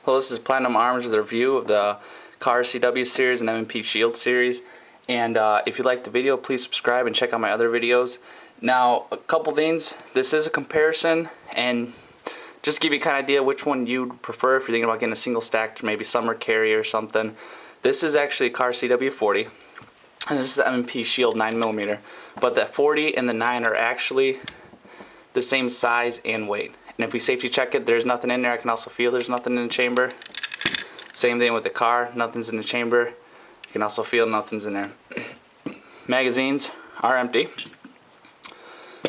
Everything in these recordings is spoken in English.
Hello, this is Platinum Arms with a review of the Kahr CW series and M&P Shield series. And if you like the video, please subscribe and check out my other videos. Now, a couple things. This is a comparison, and just to give you kind of idea which one you'd prefer if you're thinking about getting a single stacked, maybe summer carry or something. This is actually a Kahr CW 40, and this is the M&P Shield 9mm. But the 40 and the 9 are actually the same size and weight. And if we safety check it, there's nothing in there. I can also feel there's nothing in the chamber. Same thing with the Kahr, nothing's in the chamber. You can also feel nothing's in there. Magazines are empty.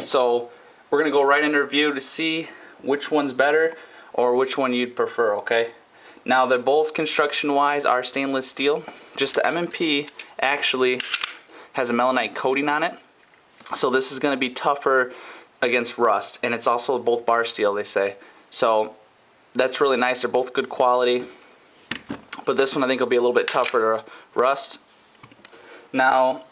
So we're going to go right into review to see which one's better or which one you'd prefer, okay? Now they're both construction wise are stainless steel. Just the M&P actually has a melanite coating on it. So this is going to be tougher against rust, and it's also both bar steel, they say. So that's really nice. They're both good quality, but this one I think will be a little bit tougher to rust. Now,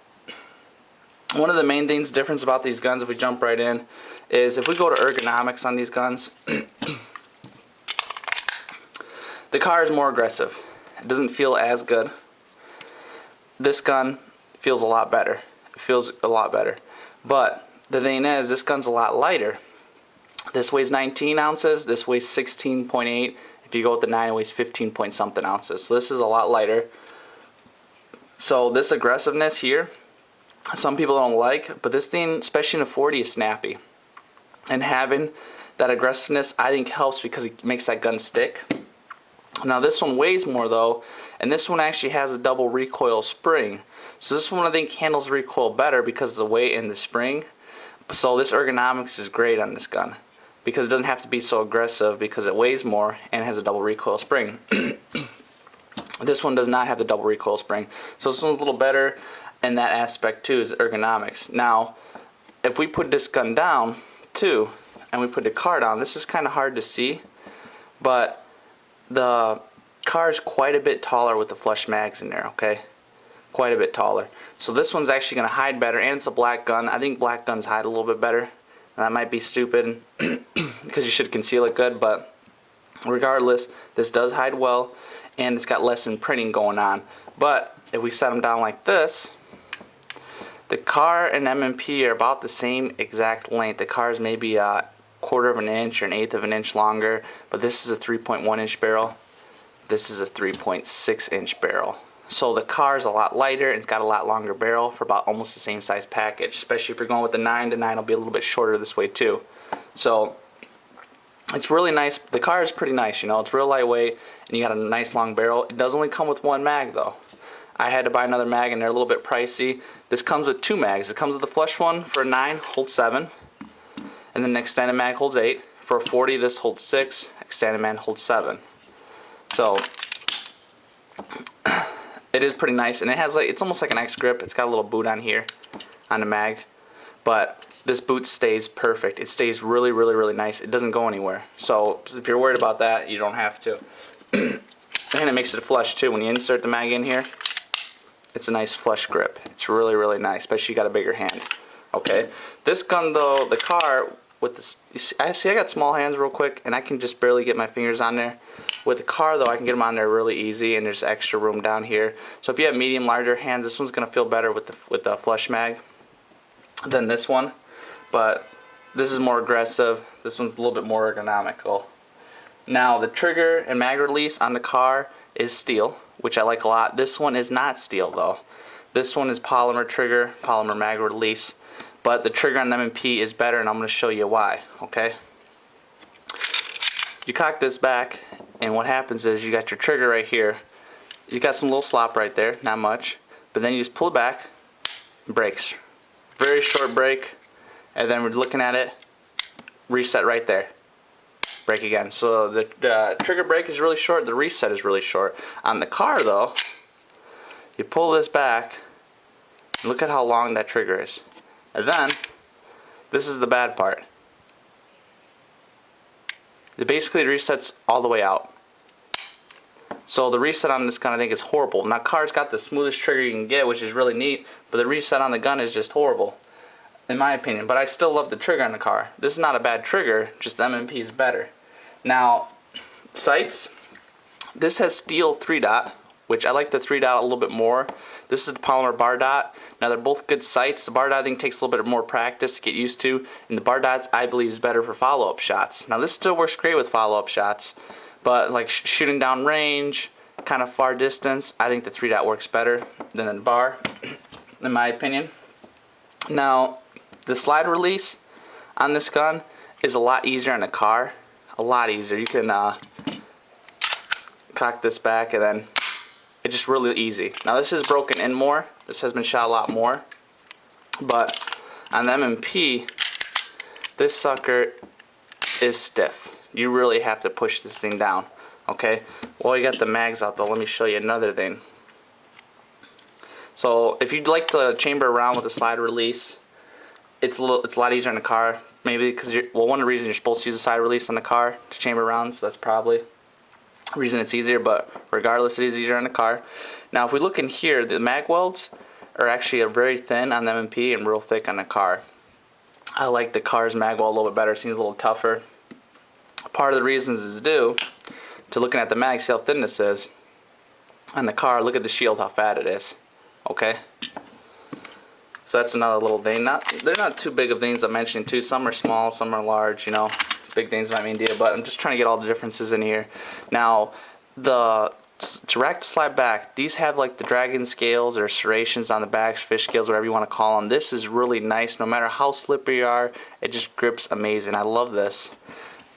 one of the main things difference about these guns, if we jump right in, is if we go to ergonomics on these guns, the Kahr is more aggressive. It doesn't feel as good. This gun feels a lot better. It feels a lot better. But the thing is, this gun's a lot lighter. This weighs 19 ounces, this weighs 16.8. If you go with the 9, it weighs 15 point something ounces. So this is a lot lighter. So this aggressiveness here, some people don't like, but this thing, especially in a 40, is snappy. And having that aggressiveness, I think, helps because it makes that gun stick. Now this one weighs more though, and this one actually has a double recoil spring. So this one I think handles the recoil better because of the weight in the spring. So this ergonomics is great on this gun because it doesn't have to be so aggressive because it weighs more and has a double recoil spring. This one does not have the double recoil spring. So this one's a little better in that aspect too, is ergonomics. Now, if we put this gun down too, and we put the Kahr down, this is kind of hard to see, but the Kahr is quite a bit taller with the flush mags in there, okay? Quite a bit taller. So this one's actually going to hide better, and it's a black gun. I think black guns hide a little bit better. And that might be stupid because you should conceal it good, but regardless, this does hide well, and it's got less imprinting going on. But if we set them down like this, the Kahr and M&P are about the same exact length. The Kahr is maybe a 1/4 of an inch or an 1/8 of an inch longer, but this is a 3.1 inch barrel. This is a 3.6 inch barrel. So the Kahr is a lot lighter and it's got a lot longer barrel for about almost the same size package. Especially if you're going with the 9, the 9 will be a little bit shorter this way too. So it's really nice. The Kahr is pretty nice, you know. It's real lightweight and you got a nice long barrel. It does only come with one mag though. I had to buy another mag and they're a little bit pricey. This comes with 2 mags. It comes with the flush one for a 9, holds 7. And then the extended mag holds 8. For a 40, this holds 6. Extended mag holds 7. So it is pretty nice, and it has it's almost like an X grip. It's got a little boot on here on the mag, but this boot stays perfect. It stays really, really, really nice. It doesn't go anywhere. So if you're worried about that, you don't have to. And it makes it flush too. When you insert the mag in here, it's a nice flush grip. It's really, really nice, especially if you got a bigger hand. Okay, this gun though, the Kahr with this, I got small hands real quick, and I can just barely get my fingers on there. With the Kahr though, I can get them on there really easy, and there's extra room down here. So if you have medium, larger hands, this one's gonna feel better with the flush mag than this one. But this is more aggressive. This one's a little bit more ergonomical. Now the trigger and mag release on the Kahr is steel, which I like a lot. This one is not steel though. This one is polymer trigger, polymer mag release. But the trigger on M&P is better, and I'm going to show you why, okay? You cock this back, and what happens is you got your trigger right here. You got some little slop right there, not much. But then you just pull it back, brakes. Very short brake, and then we're looking at it, reset right there. Brake again. So the trigger brake is really short, the reset is really short. On the Kahr though, you pull this back, look at how long that trigger is. And then, this is the bad part. It basically resets all the way out. So the reset on this gun I think is horrible. Now Kahr's got the smoothest trigger you can get, which is really neat, but the reset on the gun is just horrible, in my opinion. But I still love the trigger on the Kahr. This is not a bad trigger, just the M&P is better. Now, sights, This has steel 3-dot, which I like the 3-dot a little bit more. This is the polymer bar dot. Now they're both good sights. The bar dot I think takes a little bit more practice to get used to, and the bar dot I believe is better for follow-up shots. Now this still works great with follow-up shots, but like shooting down range, kind of far distance, I think the 3-dot works better than the bar, in my opinion. Now the slide release on this gun is a lot easier on the Kahr, a lot easier. You can cock this back and then it's just really easy. Now this is broken in more. This has been shot a lot more. But on the M&P, this sucker is stiff. You really have to push this thing down. Okay? Well, you got the mags out though. Let me show you another thing. So if you'd like to chamber around with a slide release, it's a lot easier in the Kahr. Maybe because one of the reasons you're supposed to use a slide release on the Kahr to chamber around, so that's probably reason it's easier, but regardless it is easier on the Kahr. Now if we look in here, the mag welds are actually very thin on the M&P and real thick on the Kahr. I like the Kahr's mag weld a little bit better. It seems a little tougher. Part of the reasons is due to looking at the mag, see how thin this is. On the Kahr, look at the shield, how fat it is. Okay? So that's another little thing. They're not too big of things I'm mentioning too. Some are small, some are large, you know. Big things might mean deal, but I'm just trying to get all the differences in here. Now, to rack the slide back, these have like the dragon scales or serrations on the backs, fish scales, whatever you want to call them. This is really nice. No matter how slippery you are, it just grips amazing. I love this.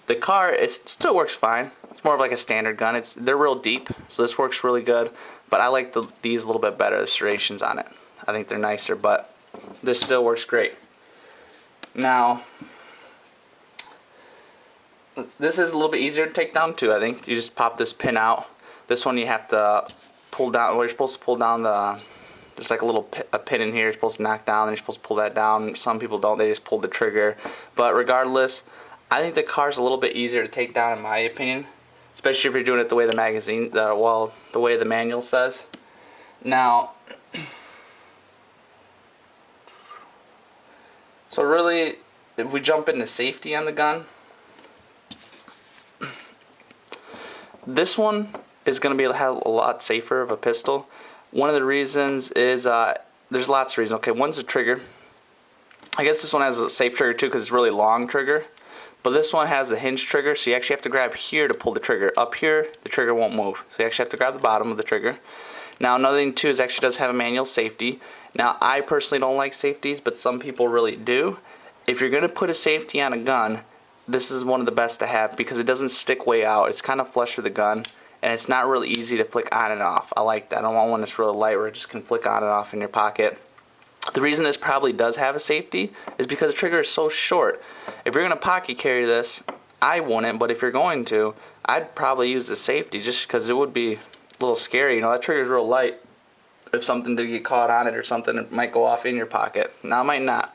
The Kahr, it still works fine. It's more of like a standard gun. They're real deep, so this works really good. But I like these a little bit better, the serrations on it. I think they're nicer, but this still works great. Now, this is a little bit easier to take down too. I think you just pop this pin out. This one you have to pull down. Well, you're supposed to pull down there's like a pin in here you're supposed to knock down, and you're supposed to pull that down. Some people don't, they just pull the trigger. But regardless, I think the Kahr's a little bit easier to take down in my opinion, especially if you're doing it the way the way the manual says. Now, so really, if we jump into safety on the gun, this one is going to be a lot safer of a pistol. One of the reasons is, there's lots of reasons. Okay, one's the trigger. I guess this one has a safe trigger too because it's really long trigger. But this one has a hinge trigger, so you actually have to grab here to pull the trigger. Up here, the trigger won't move. So you actually have to grab the bottom of the trigger. Now another thing too is it actually does have a manual safety. Now I personally don't like safeties, but some people really do. If you're going to put a safety on a gun, this is one of the best to have because it doesn't stick way out. It's kind of flush with the gun, and it's not really easy to flick on and off. I like that. I don't want one that's really light where it just can flick on and off in your pocket. The reason this probably does have a safety is because the trigger is so short. If you're going to pocket carry this, I wouldn't, but if you're going to, I'd probably use the safety just because it would be a little scary. You know, that trigger is real light. If something did get caught on it or something, it might go off in your pocket. Now, it might not.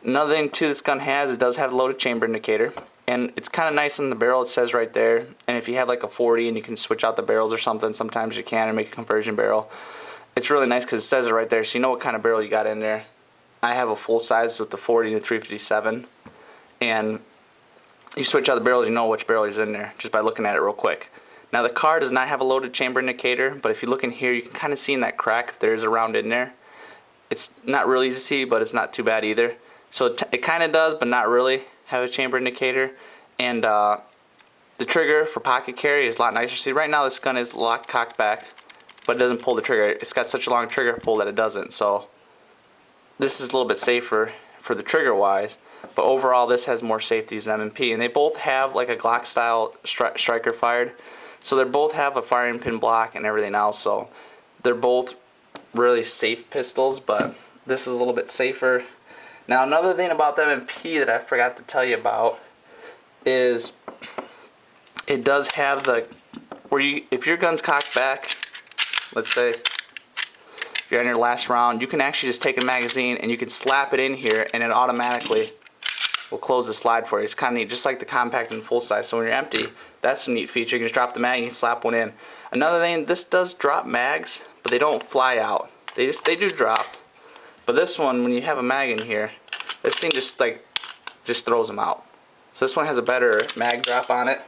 Another thing too this gun has, it does have a loaded chamber indicator, and it's kind of nice on the barrel. It says right there, and if you have like a 40 and you can switch out the barrels or something, sometimes you can and make a conversion barrel. It's really nice because it says it right there, so you know what kind of barrel you got in there. I have a full size with the 40 and the 357, and you switch out the barrels, you know which barrel is in there just by looking at it real quick. Now the Kahr does not have a loaded chamber indicator, but if you look in here, you can kind of see in that crack if there's a round in there. It's not really easy to see, but it's not too bad either. So it kind of does, but not really have a chamber indicator. And the trigger for pocket carry is a lot nicer. See, right now this gun is locked, cocked back, but it doesn't pull the trigger. It's got such a long trigger pull that it doesn't. So this is a little bit safer for the trigger wise, but overall this has more safety than M&P. And they both have like a Glock style striker fired. So they both have a firing pin block and everything else. So they're both really safe pistols, but this is a little bit safer. Now another thing about the M&P that I forgot to tell you about is it does have the, if your gun's cocked back, let's say you're on your last round, you can actually just take a magazine and you can slap it in here and it automatically will close the slide for you. It's kind of neat, just like the compact and full size. So when you're empty, that's a neat feature. You can just drop the mag and slap one in. Another thing, this does drop mags, but they don't fly out. They do drop. But this one, when you have a mag in here, this thing just throws them out. So this one has a better mag drop on it.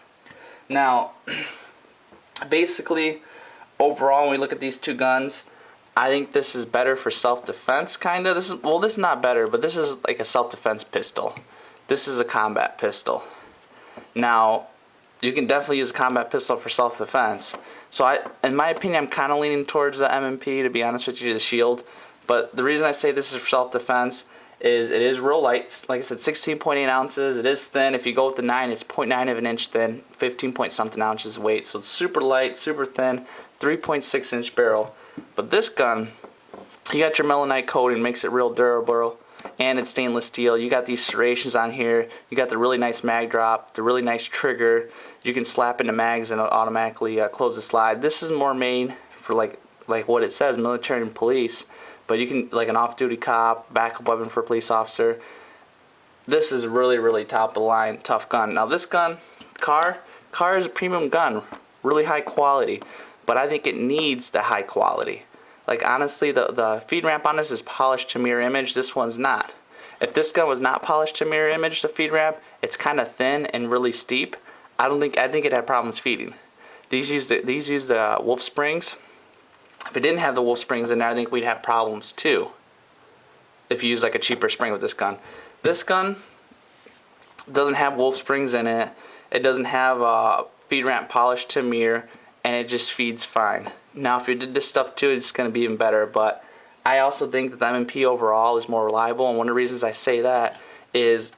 Now, Basically, overall, when we look at these two guns, I think this is better for self-defense, kind of. This is not better, but this is like a self-defense pistol. This is a combat pistol. Now, you can definitely use a combat pistol for self-defense. So in my opinion, I'm kind of leaning towards the M&P, to be honest with you, the Shield. But the reason I say this is for self-defense is it is real light. Like I said, 16.8 ounces. It is thin. If you go with the 9, it's 0.9 of an inch thin, 15 point something ounces weight. So it's super light, super thin, 3.6 inch barrel. But this gun, you got your melanite coating, makes it real durable, and it's stainless steel. You got these serrations on here. You got the really nice mag drop, the really nice trigger. You can slap into mags and it'll automatically close the slide. This is more made for like what it says, military and police. But you can, like an off-duty cop, backup weapon for a police officer. This is really, really top of the line, tough gun. Now this gun, Kahr is a premium gun, really high quality. But I think it needs the high quality. Like honestly, the feed ramp on this is polished to mirror image. This one's not. If this gun was not polished to mirror image, the feed ramp, it's kind of thin and really steep. I think it had problems feeding. These use the wolf springs. If it didn't have the wolf springs in there, I think we'd have problems too. If you use like a cheaper spring with this gun doesn't have wolf springs in it. It doesn't have feed ramp polished to mirror, and it just feeds fine. Now, if you did this stuff too, it's going to be even better. But I also think that the M&P overall is more reliable, and one of the reasons I say that is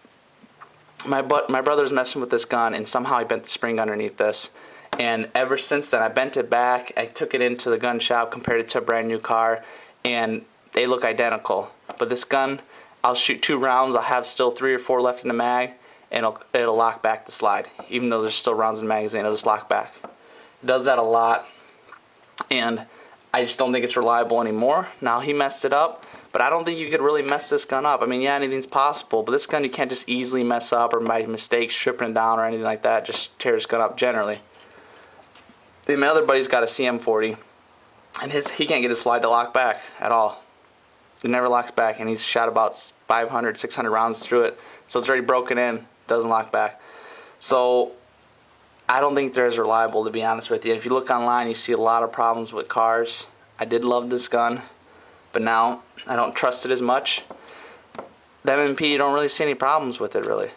my brother's messing with this gun, and somehow he bent the spring underneath this. And ever since then, I bent it back, I took it into the gun shop, compared it to a brand new Kahr, and they look identical. But this gun, I'll shoot 2 rounds, I'll have still 3 or 4 left in the mag, and it'll lock back the slide. Even though there's still rounds in the magazine, it'll just lock back. It does that a lot, and I just don't think it's reliable anymore. Now, he messed it up, but I don't think you could really mess this gun up. I mean, yeah, anything's possible, but this gun you can't just easily mess up, or by mistake stripping it down or anything like that. Just tear this gun up generally. Then my other buddy's got a CM40, and he can't get his slide to lock back at all. It never locks back, and he's shot about 500, 600 rounds through it. So it's already broken in, doesn't lock back. So I don't think they're as reliable, to be honest with you. If you look online, you see a lot of problems with Kahrs. I did love this gun, but now I don't trust it as much. The M&P, you don't really see any problems with it, really.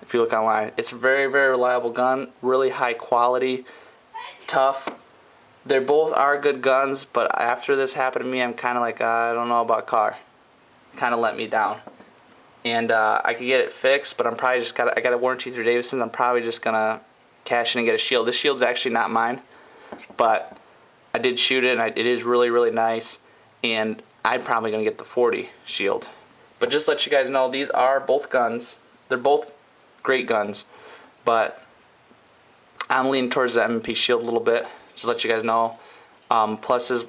If you look online, it's a very, very reliable gun, really high quality, tough. They both are good guns, but after this happened to me, I'm kind of like, I don't know about Kahr. Kind of let me down. And I could get it fixed, but I'm probably just I got a warranty through Davidson. I'm probably just gonna cash in and get a Shield. This Shield's actually not mine, but I did shoot it, and it is really, really nice. And I'm probably gonna get the 40 Shield. But just to let you guys know, these are both guns. They're both great guns, but I'm leaning towards the M&P Shield a little bit. Just to let you guys know. Pluses,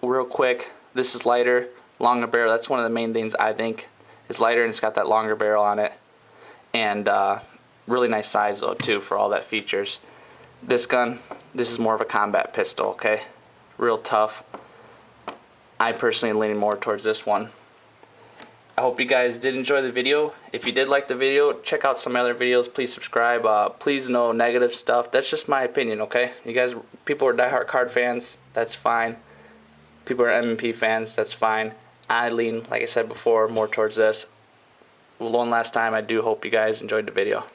real quick, this is lighter, longer barrel. That's one of the main things I think. It's lighter, and it's got that longer barrel on it. And really nice size though too, for all that features. This gun, this is more of a combat pistol, okay? Real tough. I personally am leaning more towards this one. I hope you guys did enjoy the video. If you did like the video, check out some other videos. Please subscribe. Please no negative stuff. That's just my opinion, okay? You guys, people are diehard card fans. That's fine. People are M&P fans. That's fine. I lean, like I said before, more towards this. One last time, I do hope you guys enjoyed the video.